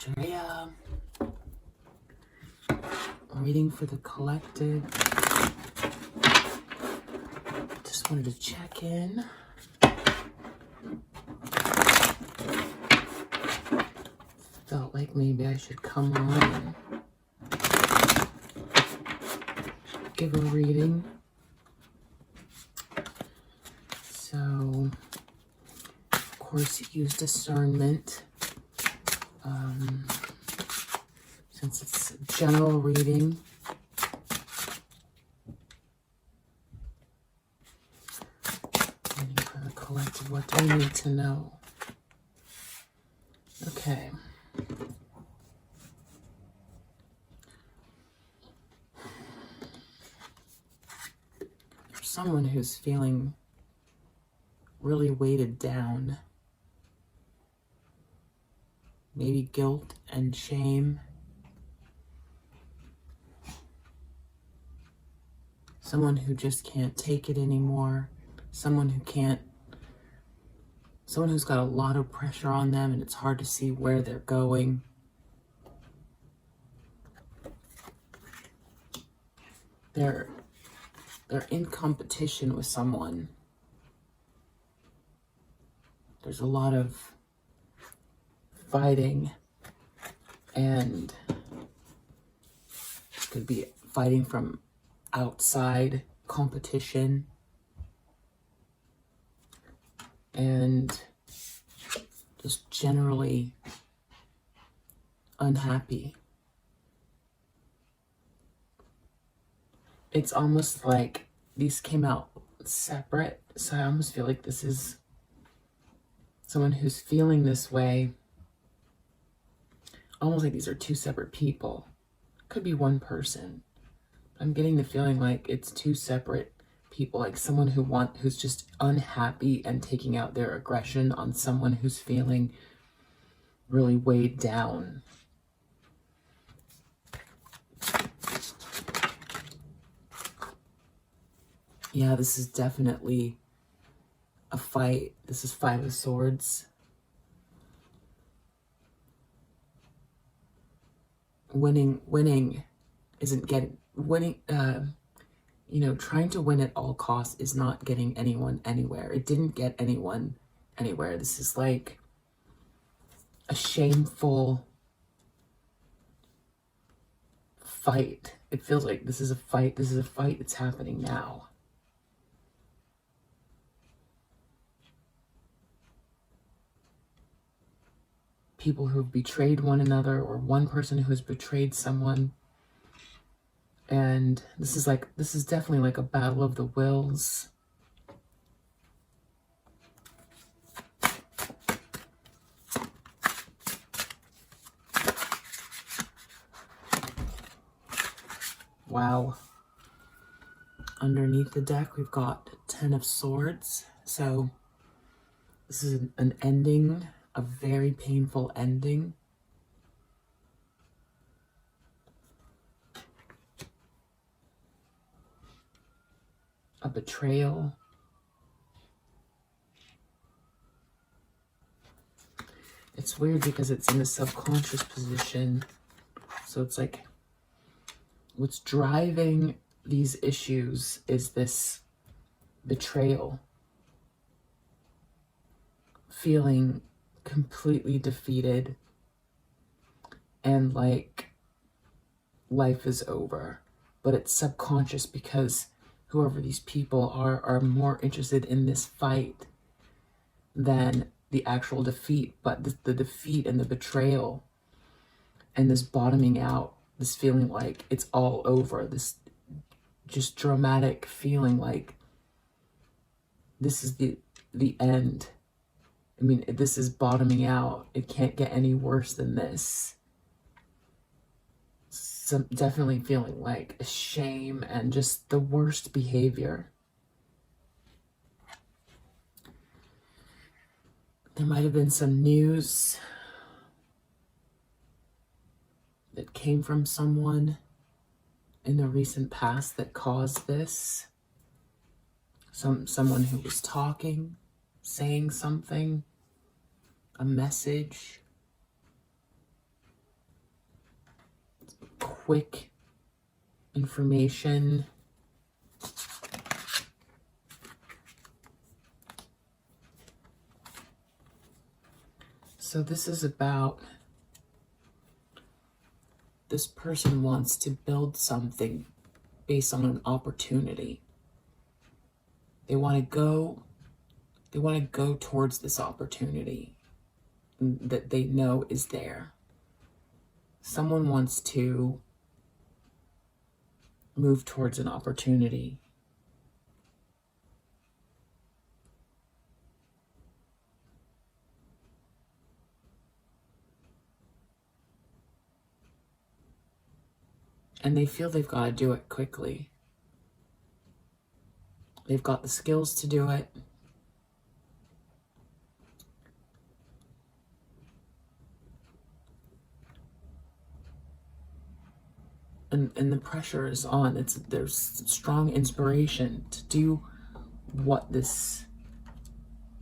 Drea. Reading for the collective. Just wanted to check in. Felt like maybe I should come on and give a reading. So, of course, use discernment. Since it's a general reading. Reading for the collective, what do we need to know? Okay. For someone who's feeling really weighted down, maybe guilt and shame, someone who just can't take it anymore, someone who's got a lot of pressure on them and it's hard to see where they're going. They're in competition with someone. There's a lot of fighting, and could be fighting from outside competition, and just generally unhappy. It's almost like these came out separate, so I almost feel like this is someone who's feeling this way, almost like these are two separate people. Could be one person. I'm getting the feeling like it's two separate people, like someone who's just unhappy and taking out their aggression on someone who's feeling really weighed down. Yeah, this is definitely a fight. This is Five of Swords. Winning isn't getting, trying to win at all costs is not getting anyone anywhere. It didn't get anyone anywhere. This is like a shameful fight. It feels like this is a fight. This is a fight that's happening now. People who have betrayed one another, or one person who has betrayed someone. And this is definitely like a battle of the wills. Wow. Underneath the deck, we've got 10 of Swords. So this is an ending, a very painful ending. A betrayal. It's weird because it's in the subconscious position. So it's like what's driving these issues is this betrayal. Feeling completely defeated and like life is over. But it's subconscious because whoever these people are more interested in this fight than the actual defeat. But the defeat and the betrayal and this bottoming out, this feeling like it's all over, this just dramatic feeling like this is the end. I mean, this is bottoming out. It can't get any worse than this. So definitely feeling like a shame and just the worst behavior. There might have been some news that came from someone in the recent past that caused this. Someone who was talking, saying something, a message. quick information. So this is about this person wants to build something based on an opportunity. They want to go towards this opportunity that they know is there. Someone wants to move towards an opportunity. And they feel they've got to do it quickly. They've got the skills to do it. And the pressure is on. There's strong inspiration to do what this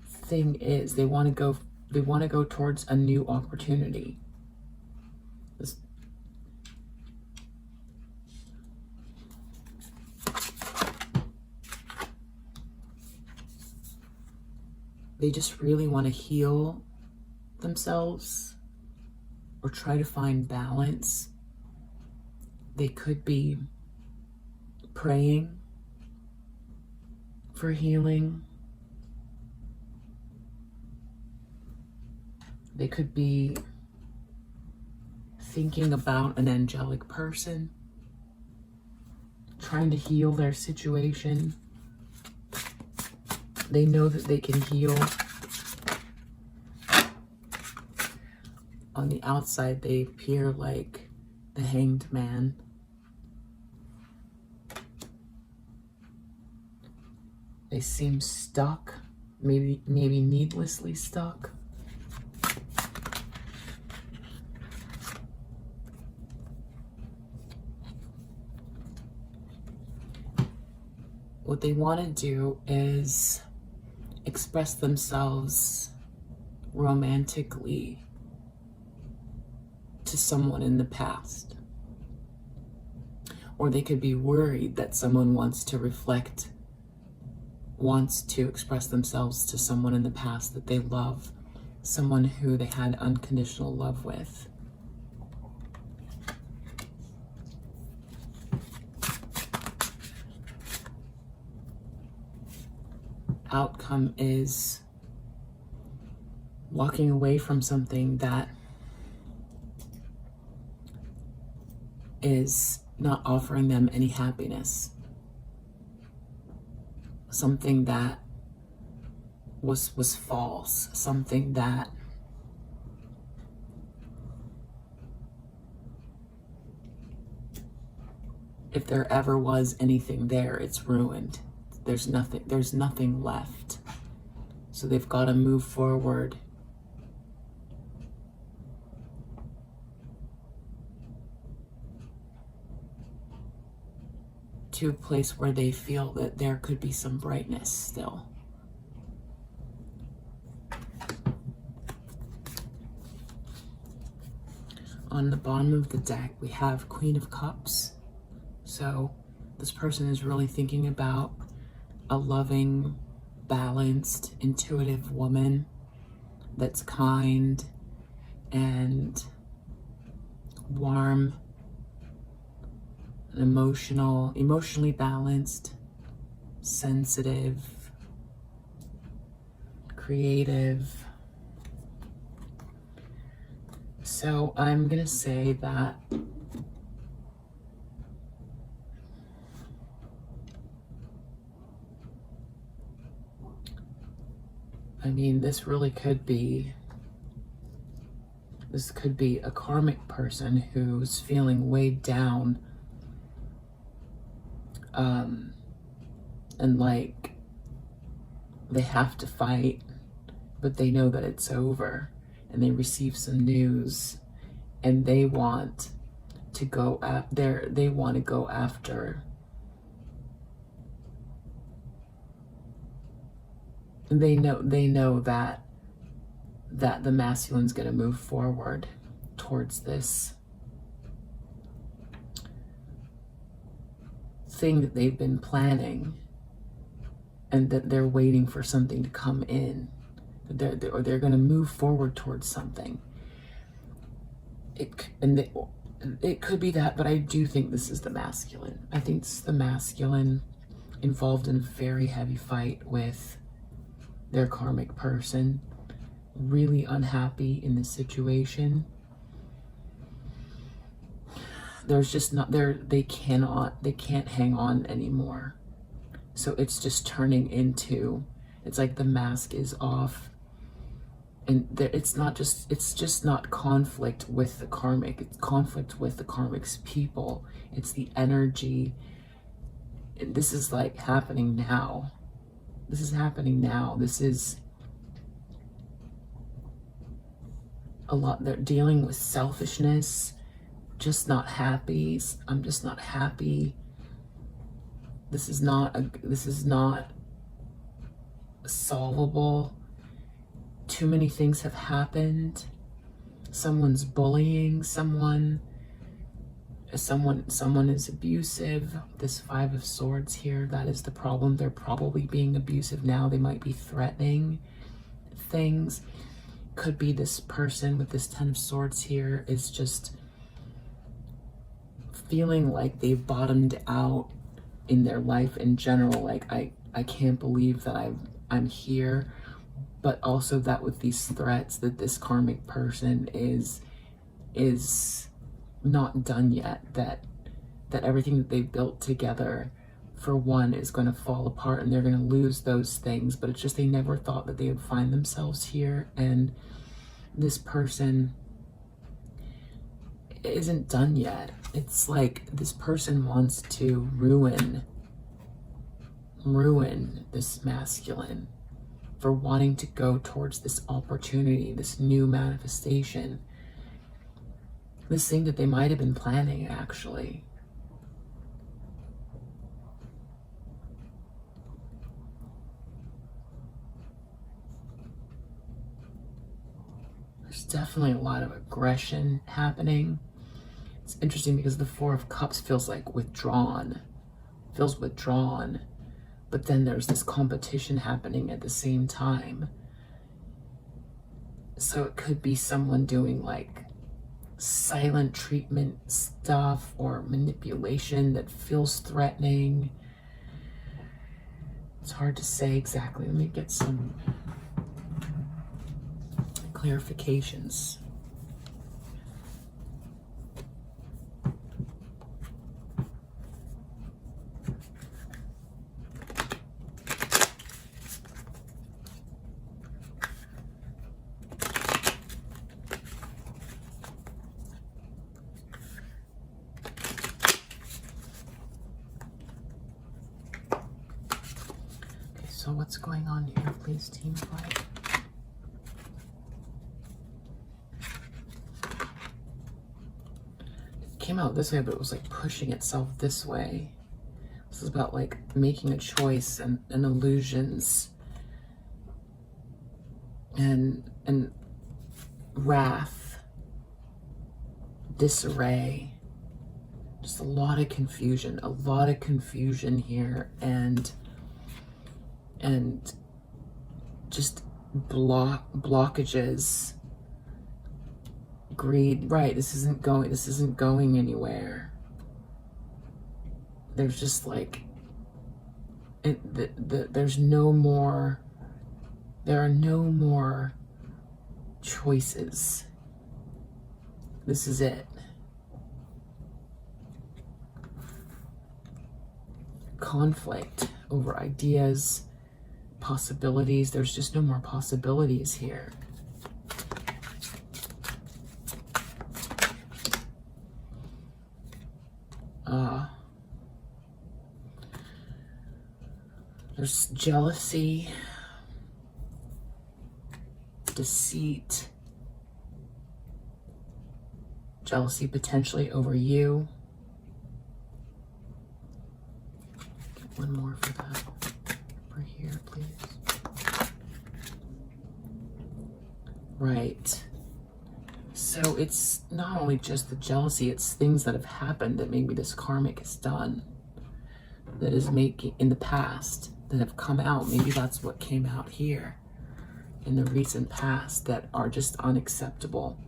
thing is. They want to go towards a new opportunity. They just really want to heal themselves or try to find balance. They could be praying for healing. They could be thinking about an angelic person, trying to heal their situation. They know that they can heal. On the outside, they appear like the Hanged Man. They seem stuck, maybe needlessly stuck. What they want to do is express themselves romantically to someone in the past. Or they could be worried that someone wants to express themselves to someone in the past that they love, someone who they had unconditional love with. Outcome is walking away from something that is not offering them any happiness. Something that was false. Something that if there ever was anything there, it's ruined. There's nothing left. So they've got to move forward. To a place where they feel that there could be some brightness still. On the bottom of the deck, we have Queen of Cups. So this person is really thinking about a loving, balanced, intuitive woman that's kind and warm and emotionally balanced, sensitive, creative. So I'm gonna say that this really could be a karmic person who's feeling weighed down, and like they have to fight, but they know that it's over, and they receive some news, and they want to go after. They know that the masculine's going to move forward towards this thing that they've been planning, and that they're waiting for something to come in, or they're going to move forward towards something. It could be that, but I do think this is the masculine. I think this is the masculine involved in a very heavy fight with their karmic person, really unhappy in this situation. There's just not there, they can't hang on anymore. So it's just turning into, it's like the mask is off, and it's just not conflict with the karmic, it's conflict with the karmic's people. It's the energy. This is like happening now. This is happening now. This is a lot. They're dealing with selfishness, just not happy. I'm just not happy. This is not solvable. Too many things have happened. Someone's bullying someone. Someone is abusive. This 5 of Swords here, that is the problem. They're probably being abusive now. They might be threatening things. Could be this person with this 10 of Swords here is just feeling like they've bottomed out in their life in general. Like, I can't believe that I'm here. But also that with these threats, that this karmic person is not done yet, that everything that they've built together, for one, is going to fall apart, and they're going to lose those things. But it's just they never thought that they would find themselves here, and this person isn't done yet. It's like this person wants to ruin this masculine for wanting to go towards this opportunity, this new manifestation, this thing that they might have been planning, actually. There's definitely a lot of aggression happening. It's interesting because the 4 of Cups feels like withdrawn, but then there's this competition happening at the same time. So it could be someone doing like silent treatment stuff or manipulation that feels threatening. It's hard to say exactly. Let me get some clarifications. So what's going on here, please, team fight? It came out this way, but it was like pushing itself this way. This is about like making a choice and illusions and wrath, disarray, just a lot of confusion here, and just blockages, greed. Right, this isn't going anywhere. There's just like there are no more choices. This is it. Conflict over ideas, possibilities. There's just no more possibilities here. There's jealousy, deceit, jealousy potentially over you. Get one more for that. Over here, please. Right. So it's not only just the jealousy, it's things that have happened that maybe this karmic has done. that is making, in the past, that have come out. Maybe that's what came out here in the recent past, that are just unacceptable.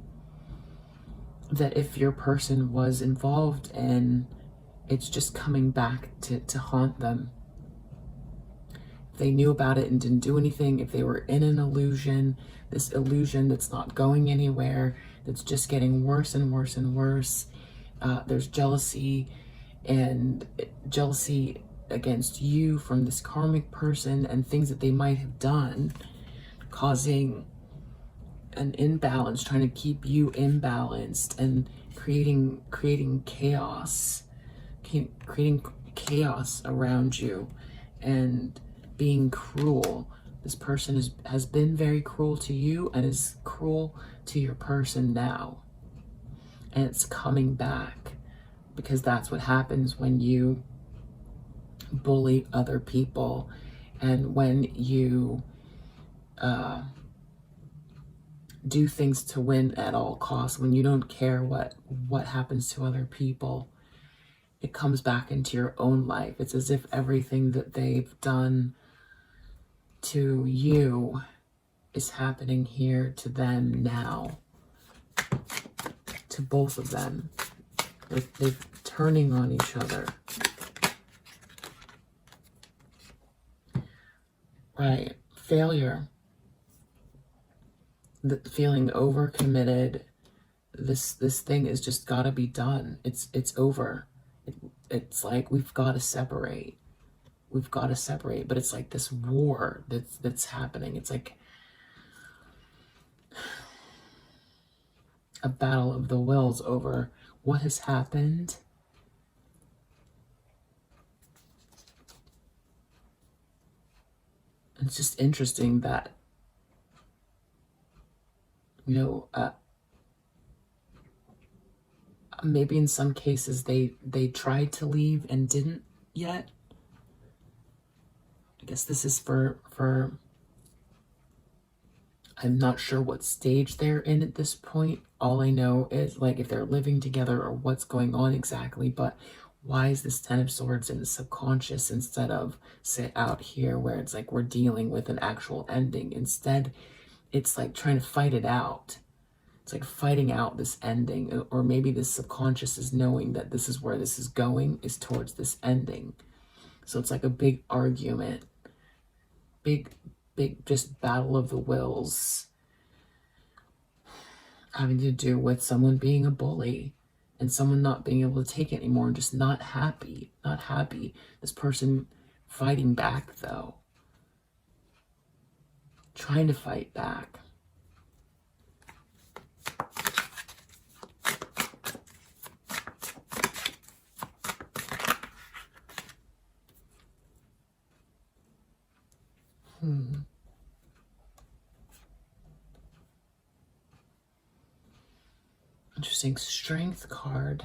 That if your person was involved and it's just coming back to haunt them. If they knew about it and didn't do anything, if they were in an illusion, this illusion that's not going anywhere, that's just getting worse and worse and worse. There's jealousy, and jealousy against you from this karmic person, and things that they might have done, causing an imbalance, trying to keep you imbalanced, and creating chaos, creating chaos around you, and being cruel. This person has been very cruel to you and is cruel to your person now. And it's coming back, because that's what happens when you bully other people, and when you do things to win at all costs, when you don't care what happens to other people. It comes back into your own life. It's as if everything that they've done to you is happening here to them now. To both of them. They're turning on each other. Right. Failure. The feeling overcommitted. This thing is just gotta be done. It's over. It's like we've got to separate. We've got to separate. But it's like this war that's happening. It's like a battle of the wills over what has happened. It's just interesting that, you know, maybe in some cases they tried to leave and didn't yet. I guess this is for I'm not sure what stage they're in at this point. All I know is, like, if they're living together or what's going on exactly. But why is this Ten of Swords in the subconscious instead of, say, out here where it's like we're dealing with an actual ending? Instead, it's like trying to fight it out. It's like fighting out this ending. Or maybe this subconscious is knowing that this is where this is going, is towards this ending. So it's like a big argument. Big just battle of the wills, having to do with someone being a bully and someone not being able to take it anymore and just not happy. This person fighting back, though. Trying to fight back. Interesting. Strength card.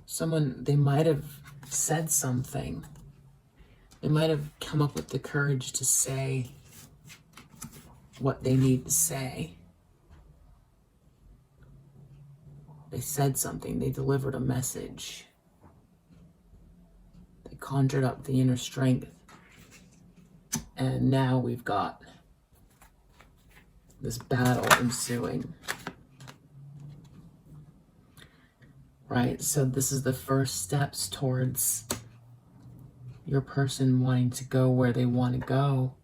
Someone, they might have said something. They might have come up with the courage to say what they need to say. They said something. They delivered a message. They conjured up the inner strength. And now we've got this battle ensuing. Right? So this is the first steps towards your person wanting to go where they want to go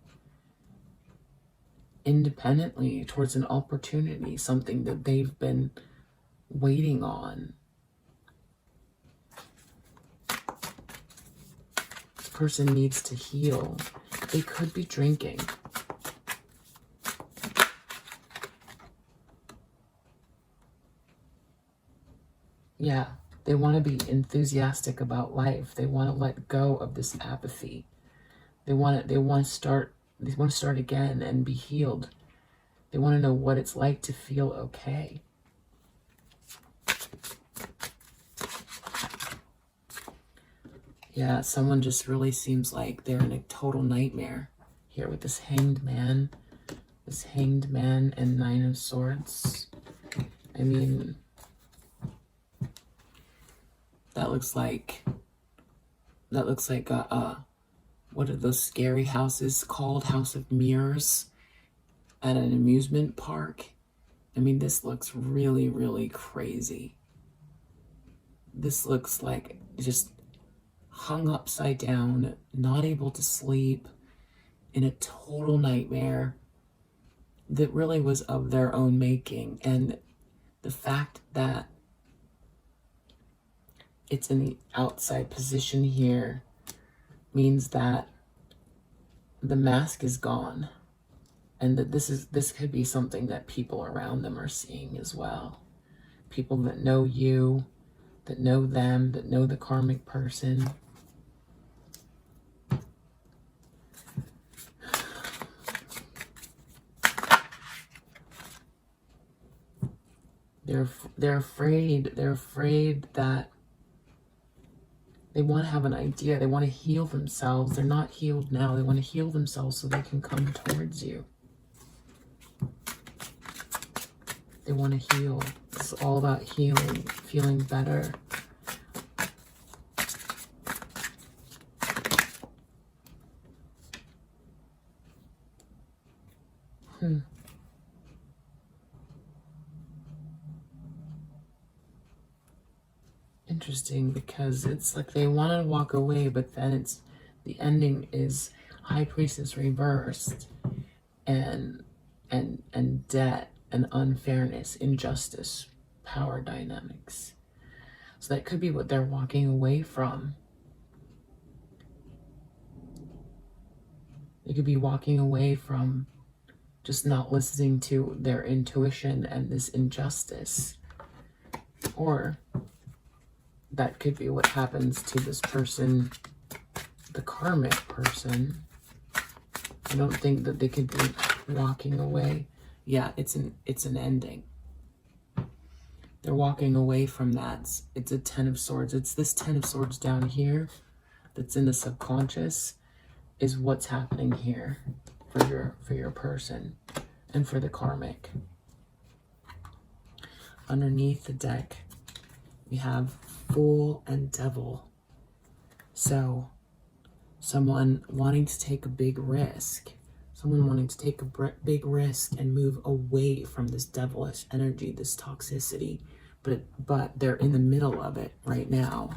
independently, towards an opportunity, something that they've been waiting on. This person needs to heal. They could be drinking. Yeah, they want to be enthusiastic about life. They want to let go of this apathy. They want to start again and be healed. They want to know what it's like to feel okay. Yeah, someone just really seems like they're in a total nightmare here with this Hanged Man. This Hanged Man and Nine of Swords. I mean, That looks like what are those scary houses called? House of Mirrors at an amusement park. I mean, this looks really, really crazy. This looks like just hung upside down, not able to sleep, in a total nightmare that really was of their own making. And the fact that it's in the outside position here means that the mask is gone, and that this could be something that people around them are seeing as well. People that know you, that know them, that know the karmic person. They're afraid that they want to have an idea. They want to heal themselves. They're not healed now. They want to heal themselves so they can come towards you. They want to heal. It's all about healing, feeling better. Interesting, because it's like they want to walk away, but then it's the ending is High Priestess reversed, and debt and unfairness, injustice, power dynamics. So that could be what they're walking away from. They could be walking away from just not listening to their intuition and this injustice. Or that could be what happens to this person, the karmic person. I don't think that they could be walking away. Yeah, it's an ending. They're walking away from that. It's a 10 of Swords. It's this 10 of Swords down here that's in the subconscious is what's happening here for your person and for the karmic. Underneath the deck, we have Fool and Devil. So someone wanting to take a big risk, someone wanting to take a big risk and move away from this devilish energy, this toxicity, but they're in the middle of it right now.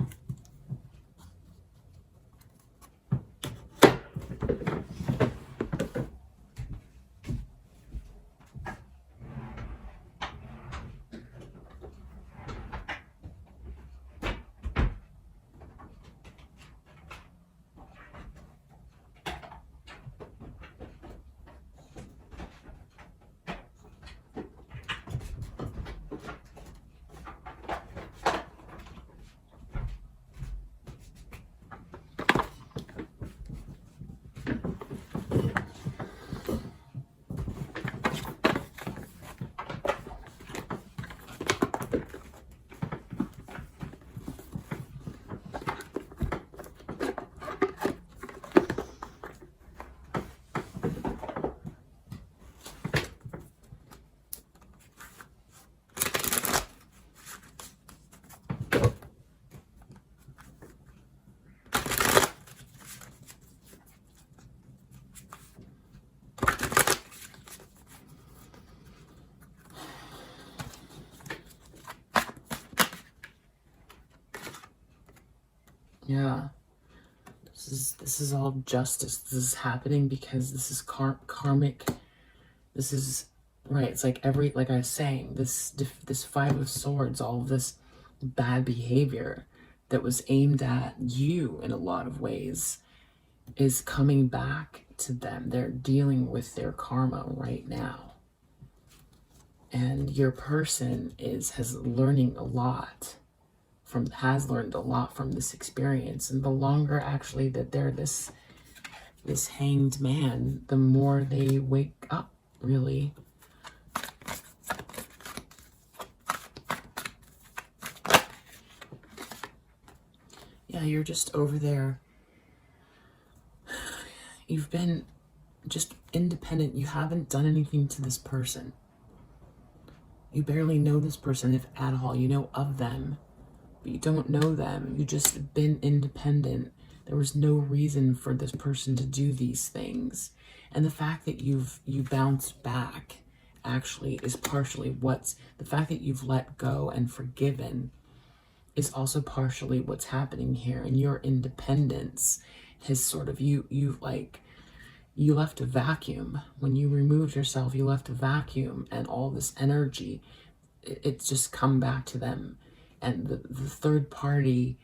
Yeah, this is all justice. This is happening because this is karmic. This is right. It's like like I was saying, this 5 of Swords, all of this bad behavior that was aimed at you in a lot of ways is coming back to them. They're dealing with their karma right now, and your person has learned a lot from this experience. And the longer actually that they're this hanged man, the more they wake up, really. Yeah, you're just over there. You've been just independent. You haven't done anything to this person. You barely know this person, if at all. You know of them, but you don't know them. You just been independent. There was no reason for this person to do these things. And the fact that you bounced back actually is partially the fact that you've let go and forgiven is also partially what's happening here. And your independence has sort of, you left a vacuum. When you removed yourself, you left a vacuum, and all this energy, it's just come back to them. And the third party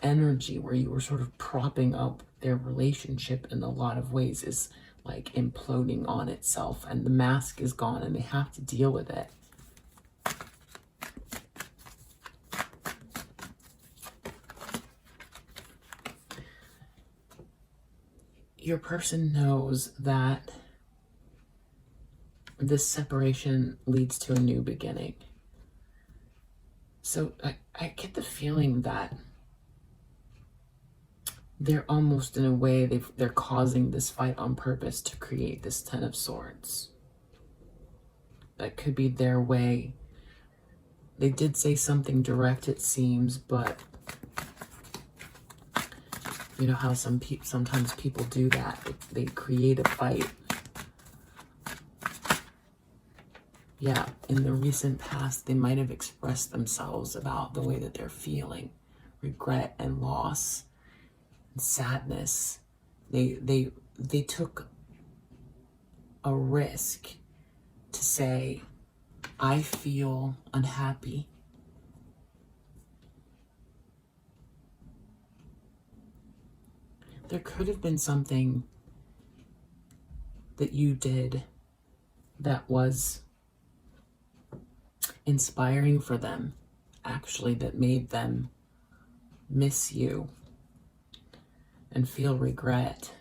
energy where you were sort of propping up their relationship in a lot of ways is like imploding on itself, and the mask is gone and they have to deal with it. Your person knows that this separation leads to a new beginning. So I get the feeling that they're almost, in a way, they're causing this fight on purpose to create this Ten of Swords. That could be their way. They did say something direct, it seems, but you know how sometimes people do that. They create a fight. Yeah, in the recent past, they might have expressed themselves about the way that they're feeling. Regret and loss and sadness. They took a risk to say, I feel unhappy. There could have been something that you did that was inspiring for them, actually, that made them miss you and feel regret.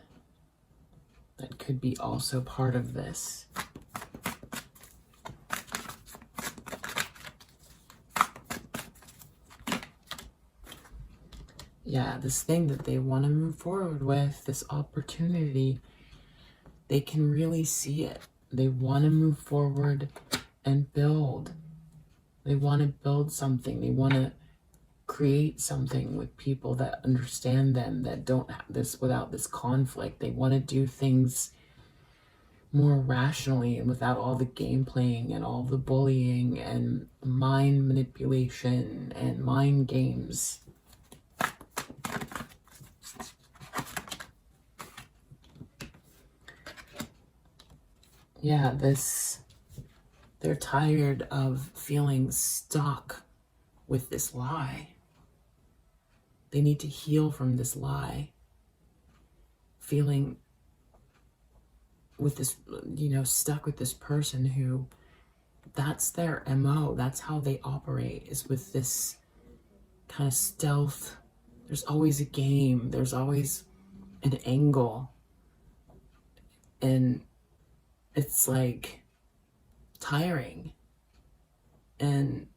That could be also part of this. Yeah, this thing that they want to move forward with, this opportunity, they can really see it. They want to move forward and build. They want to build something. They want to create something with people that understand them, that don't have this, without this conflict. They want to do things more rationally and without all the game playing and all the bullying and mind manipulation and mind games. Yeah, they're tired of feeling stuck with this lie. They need to heal from this lie. Feeling with this, stuck with this person who, that's their MO. That's how they operate, is with this kind of stealth. There's always a game. There's always an angle. And it's like tiring. And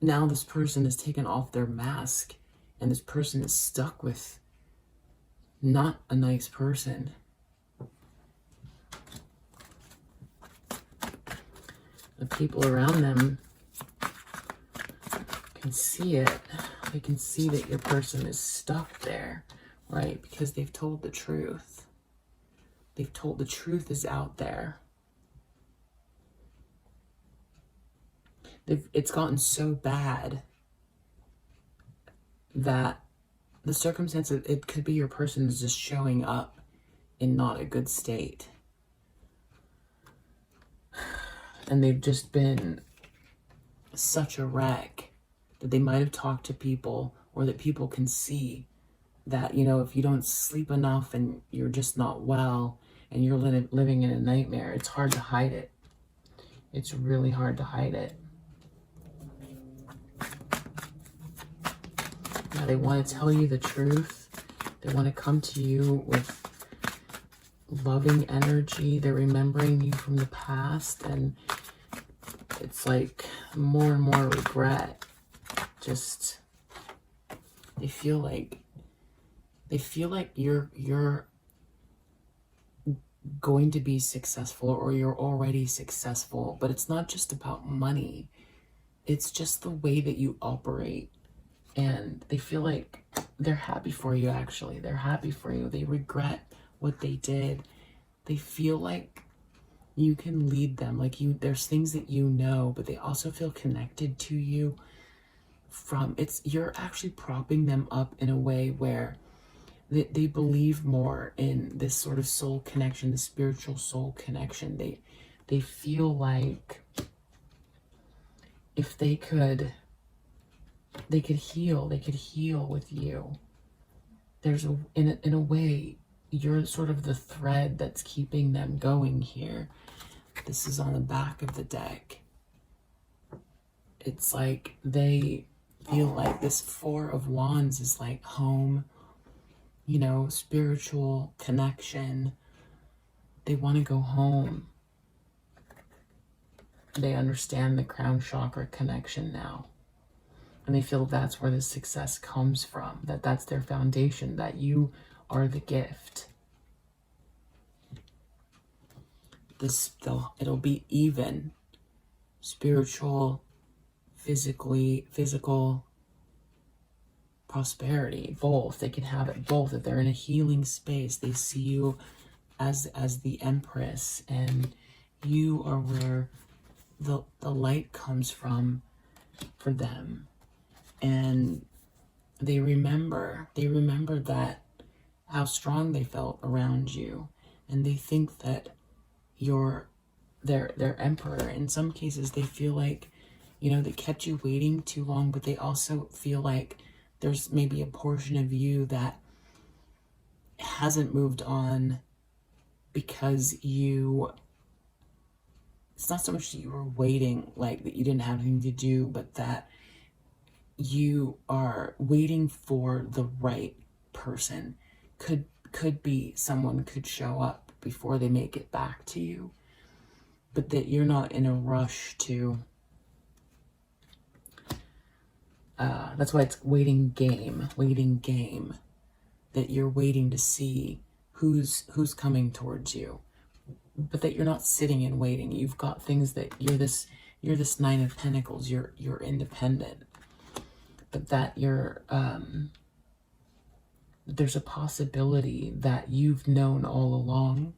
now this person has taken off their mask, and this person is stuck with not a nice person. The people around them can see it. They can see that your person is stuck there, right? Because they've told the truth. They've told the truth is out there. It's gotten so bad that the circumstances, it could be your person is just showing up in not a good state. And they've just been such a wreck that they might have talked to people, or that people can see that, if you don't sleep enough and you're just not well and you're living in a nightmare, it's hard to hide it. It's really hard to hide it. Now they want to tell you the truth. They want to come to you with loving energy. They're remembering you from the past, and it's like more and more regret. Just, they feel like you're going to be successful, or you're already successful. But it's not just about money. It's just the way that you operate. and they feel like they're happy for you. Actually, they're happy for you. They regret what they did. They feel like you can lead them, like there's things that you know, but they also feel connected to you. You're actually propping them up in a way where they believe more in this sort of soul connection, the spiritual soul connection. They feel like if they could heal with you. There's in a way, you're sort of the thread that's keeping them going here. This is on the back of the deck. It's like they feel like this Four of Wands is like home, spiritual connection. They want to go home. They understand the crown chakra connection now. And they feel that's where the success comes from, that's their foundation, that you are the gift. It'll be even. Spiritual, physical prosperity, both. They can have it both. If they're in a healing space, they see you as the Empress, and you are where the light comes from for them. And they remember that how strong they felt around you, and they think that you're their emperor. In some cases, they feel like, they kept you waiting too long, but they also feel like there's maybe a portion of you that hasn't moved on because it's not so much that you were waiting, like that you didn't have anything to do, but that you are waiting for the right person. Could be someone could show up before they make it back to you, but that you're not in a rush to. That's why it's waiting game. That you're waiting to see who's coming towards you, but that you're not sitting and waiting. You've got things that you're this Nine of Pentacles. You're independent. But that there's a possibility that you've known all along.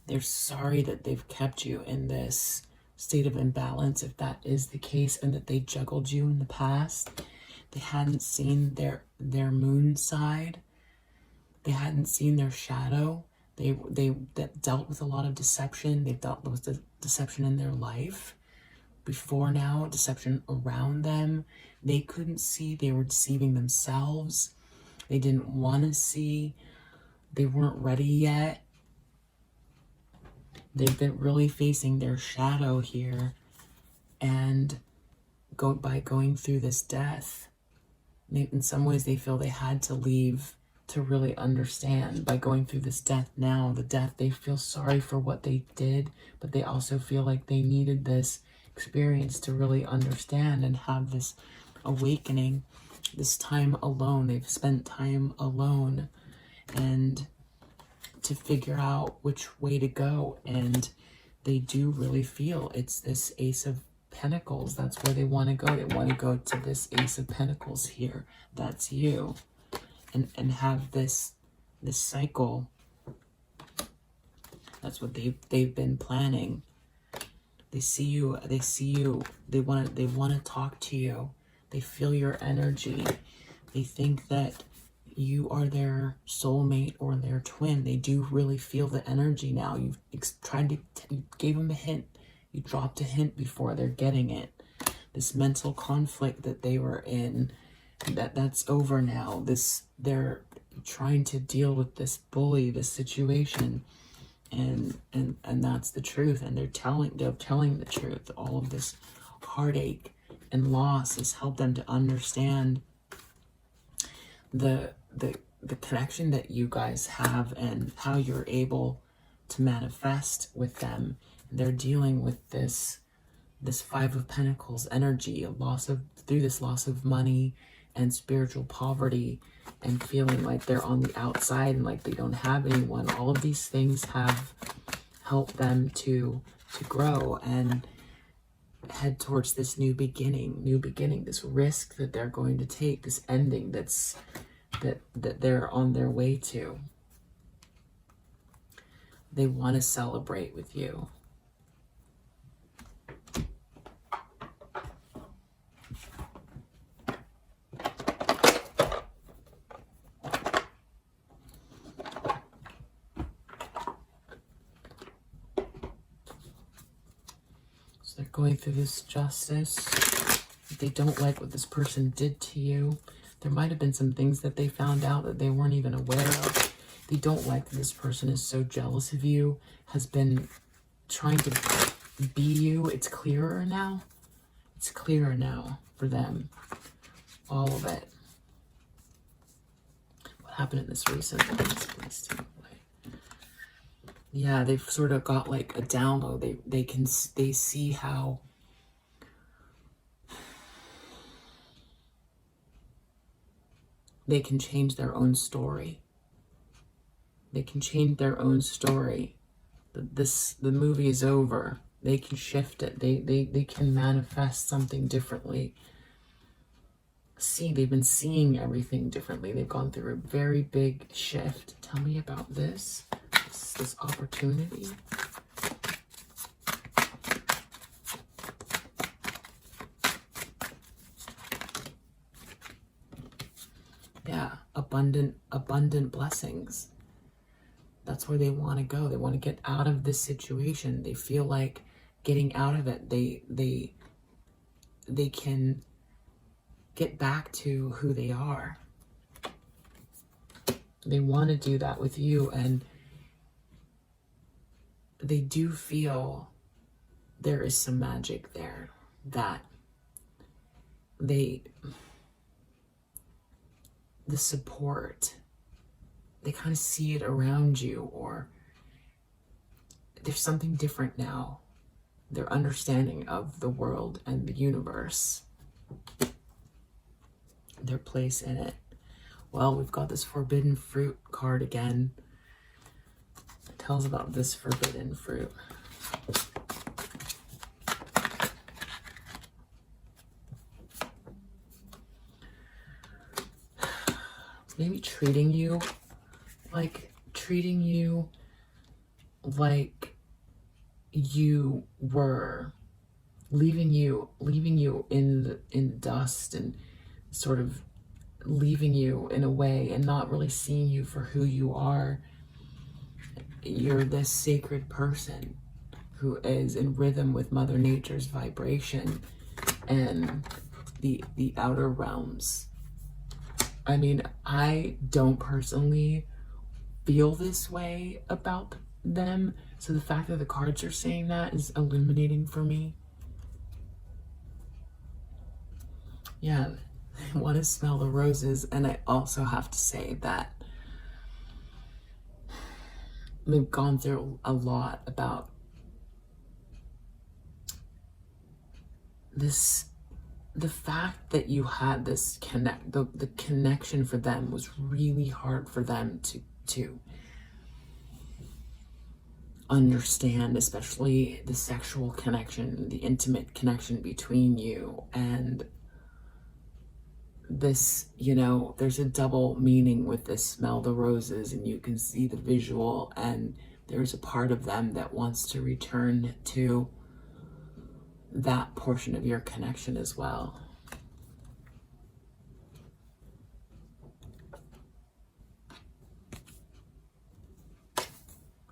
They're sorry that they've kept you in this state of imbalance, if that is the case, and that they juggled you in the past. They hadn't seen their moon side. They hadn't seen their shadow. They dealt with a lot of deception. They've dealt with the deception in their life. Before now, deception around them. They couldn't see. They were deceiving themselves. They didn't want to see. They weren't ready yet. They've been really facing their shadow here, and by going through this death, in some ways they feel they had to leave to really understand. By going through this death now, they feel sorry for what they did, but they also feel like they needed this experience to really understand and have this awakening, this time alone. They've spent time alone and to figure out which way to go, and they do really feel it's this Ace of Pentacles. That's where they want to go. They want to go to this Ace of Pentacles here. That's you, and have this cycle. That's what they've been planning. They see you. They want to talk to you. They feel your energy. They think that you are their soulmate or their twin. They do really feel the energy now. You gave them a hint. You dropped a hint before. They're getting it. This mental conflict that they were in, that's over now. They're trying to deal with this bully, this situation, and that's the truth. And they're telling the truth. All of this heartache and loss has helped them to understand the connection that you guys have and how you're able to manifest with them. They're dealing with this Five of Pentacles energy, through this loss of money and spiritual poverty, and feeling like they're on the outside and like they don't have anyone. All of these things have helped them to grow and head towards this new beginning, this risk that they're going to take, this ending that they're on their way to. They want to celebrate with you. So they're going through this justice. They don't like what this person did to you. There might have been some things that they found out that they weren't even aware of. They don't like that this person is so jealous of you, has been trying to be you. It's clearer now. It's clearer now for them. All of it. What happened in this recent place? Yeah, they've sort of got like a download. They see how they can change their own story. They can change their own story. The movie is over. They can shift it. They can manifest something differently. See, they've been seeing everything differently. They've gone through a very big shift. Tell me about this opportunity. Yeah, abundant blessings. That's where they want to go. They want to get out of this situation. They feel like getting out of it, they can get back to who they are. They want to do that with you, and they do feel there is some magic there, that the support, they kind of see it around you, or there's something different now. Their understanding of the world and the universe, their place in it. Well, we've got this forbidden fruit card again. It tells about this forbidden fruit. Maybe treating you like you were, leaving you in dust, and sort of leaving you in a way, and not really seeing you for who you are. You're this sacred person who is in rhythm with Mother Nature's vibration and the outer realms. I mean, I don't personally feel this way about them, so the fact that the cards are saying that is illuminating for me. Yeah, I want to smell the roses, and I also have to say that they've gone through a lot about this. The fact that you had this the connection for them was really hard for them to understand, especially the sexual connection, the intimate connection between you. And this, there's a double meaning with this smell the roses, and you can see the visual, and there's a part of them that wants to return to that portion of your connection as well.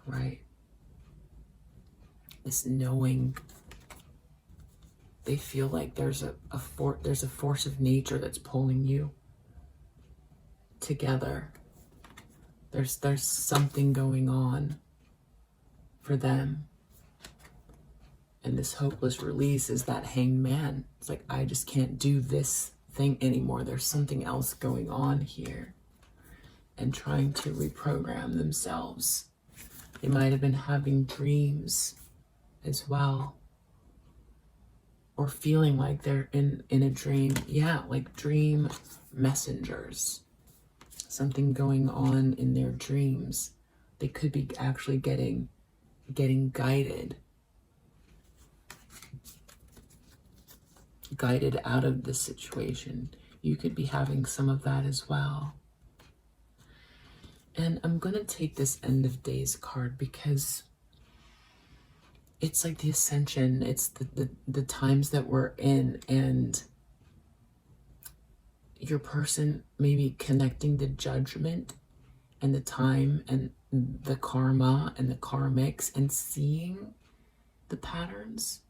Right? This knowing, they feel like there's a force of nature that's pulling you together. There's something going on for them. And this hopeless release is that hanged man. It's like, I just can't do this thing anymore. There's something else going on here. And trying to reprogram themselves. They might have been having dreams as well. Or feeling like they're in a dream. Yeah, like dream messengers. Something going on in their dreams. They could be actually getting guided. guided out of this situation. You could be having some of that as well. And I'm going to take this end of days card because it's like the ascension. It's the times that we're in, and your person maybe connecting the judgment and the time and the karma and the karmics and seeing the patterns.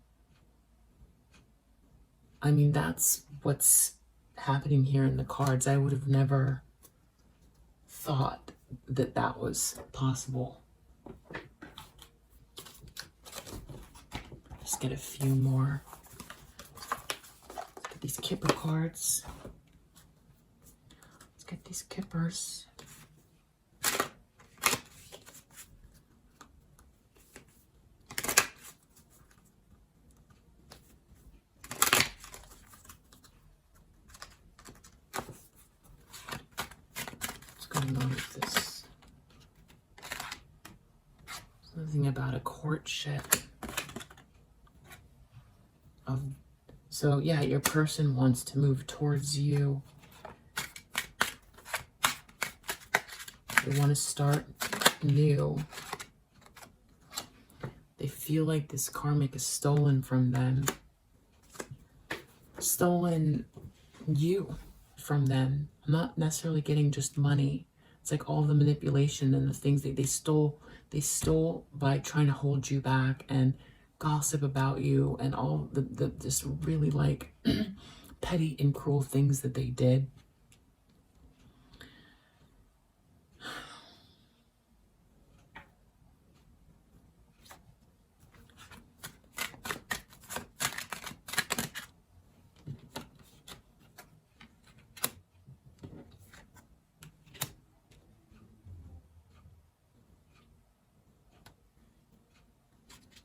I mean, that's what's happening here in the cards. I would have never thought that that was possible. Just get a few more. Let's get these Kipper cards. Let's get these Kippers. What's going on with this? Something about a courtship. So yeah, your person wants to move towards you. They want to start new. They feel like this karmic is stolen from them. Stolen you from them. I'm not necessarily getting just money. It's like all the manipulation and the things that they stole by trying to hold you back and gossip about you and all the just really like petty and cruel things that they did.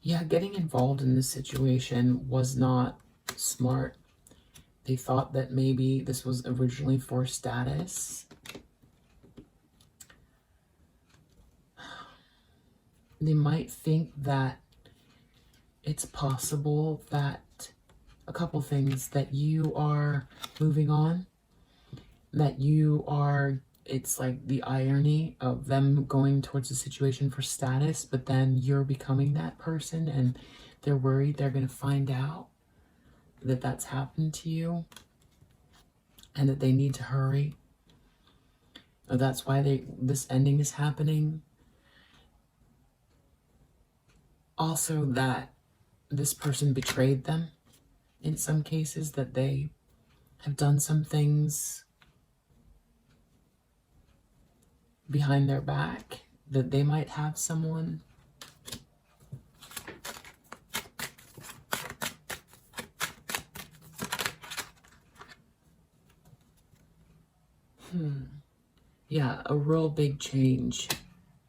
Yeah, getting involved in this situation was not smart. They thought that maybe this was originally for status. They might think that it's possible that a couple things, that you are moving on, that you are, it's like the irony of them going towards the situation for status, but then you're becoming that person and they're worried they're going to find out that that's happened to you and that they need to hurry. Or that's why this ending is happening. Also that this person betrayed them in some cases, that they have done some things behind their back, that they might have someone. Yeah, a real big change.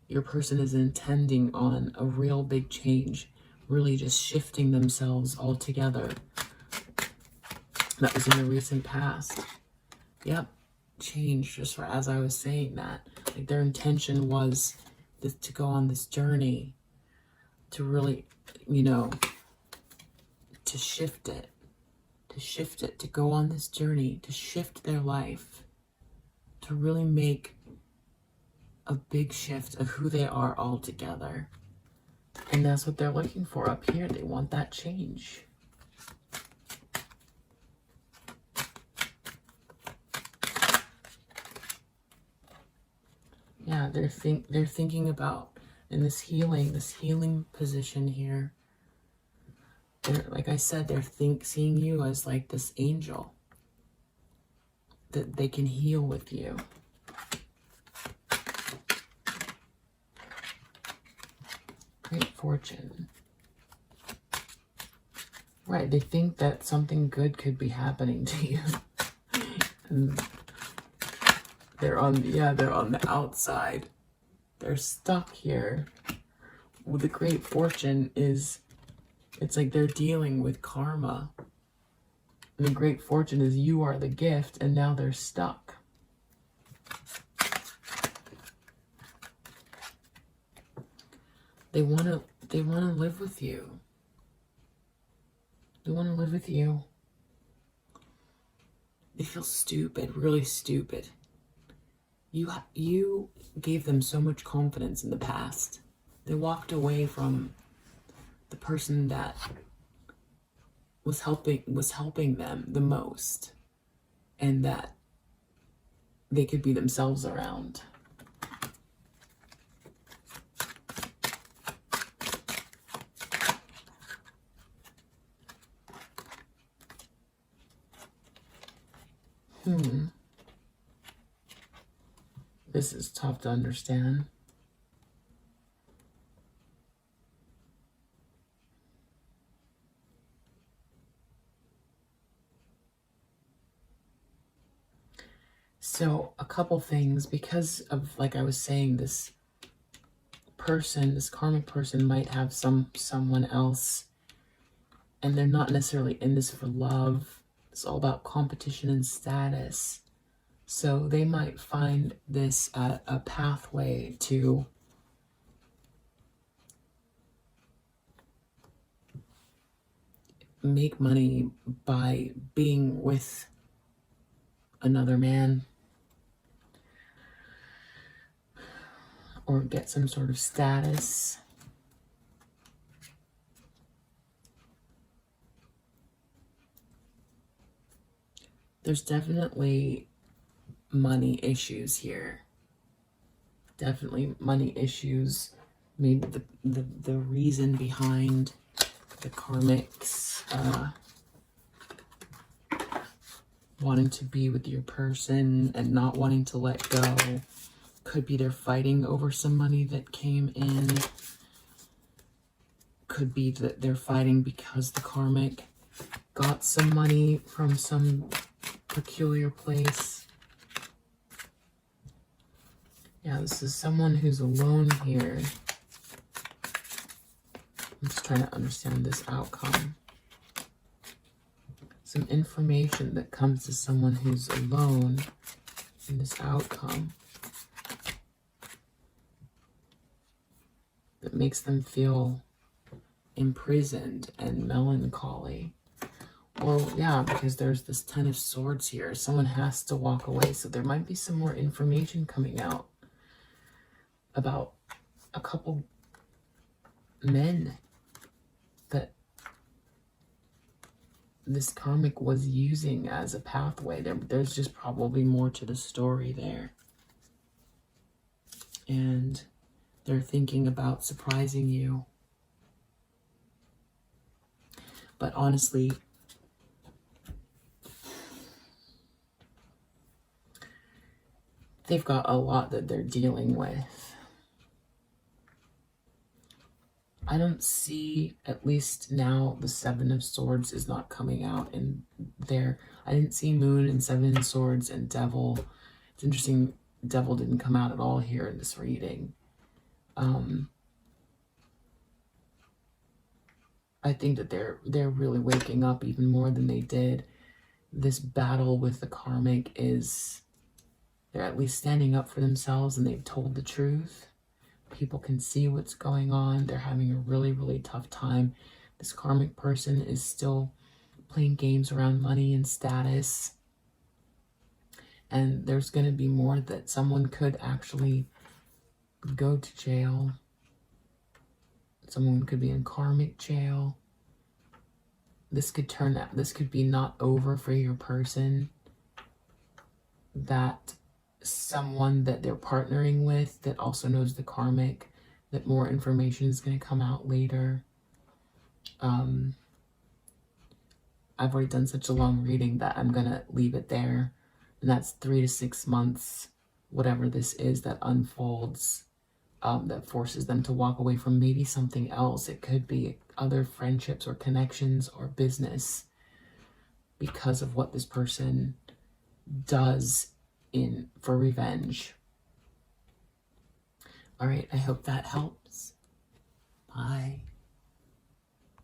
Your person is intending on a real big change, really just shifting themselves altogether. That was in the recent past. Yep, change, just for as I was saying that. Like their intention was to go on this journey, to really, to shift it, to go on this journey, to shift their life, to really make a big shift of who they are altogether. And that's what they're looking for up here. They want that change. Yeah, they're thinking about in this healing position here. They're, like I said, they're seeing you as like this angel that they can heal with you. Great fortune. Right, they think that something good could be happening to you. And they're on the outside. They're stuck here. Well, the great fortune is, it's like they're dealing with karma. And the great fortune is you are the gift, and now they're stuck. They want to live with you. They want to live with you. They feel stupid, really stupid. You gave them so much confidence in the past. They walked away from the person that was helping them the most, and that they could be themselves around. This is tough to understand. So a couple things, because of, like I was saying, this person, this karmic person might have someone else, and they're not necessarily in this for love. It's all about competition and status. So they might find this a pathway to make money by being with another man, or get some sort of status. There's definitely money issues here. Definitely money issues. Maybe the reason behind the karmics wanting to be with your person and not wanting to let go. Could be they're fighting over some money that came in. Could be that they're fighting because the karmic got some money from some peculiar place. Yeah, this is someone who's alone here. I'm just trying to understand this outcome. Some information that comes to someone who's alone in this outcome that makes them feel imprisoned and melancholy. Well, yeah, because there's this 10 of Swords here. Someone has to walk away, so there might be some more information coming out about a couple men that this karmic was using as a pathway. There's just probably more to the story there. And they're thinking about surprising you. But honestly, they've got a lot that they're dealing with. I don't see, at least now, the 7 of Swords is not coming out in there. I didn't see Moon and 7 of Swords and Devil. It's interesting, Devil didn't come out at all here in this reading. I think that they're really waking up even more than they did. This battle with the karmic is, they're at least standing up for themselves and they've told the truth. People can see what's going on. They're having a really, really tough time. This karmic person is still playing games around money and status. And there's going to be more that someone could actually go to jail. Someone could be in karmic jail. This could turn out, this could be not over for your person. That someone that they're partnering with that also knows the karmic, that more information is going to come out later. I've already done such a long reading that I'm going to leave it there. And that's 3 to 6 months, whatever this is that unfolds, that forces them to walk away from maybe something else. It could be other friendships or connections or business because of what this person does for revenge. All right, I hope that helps. Bye.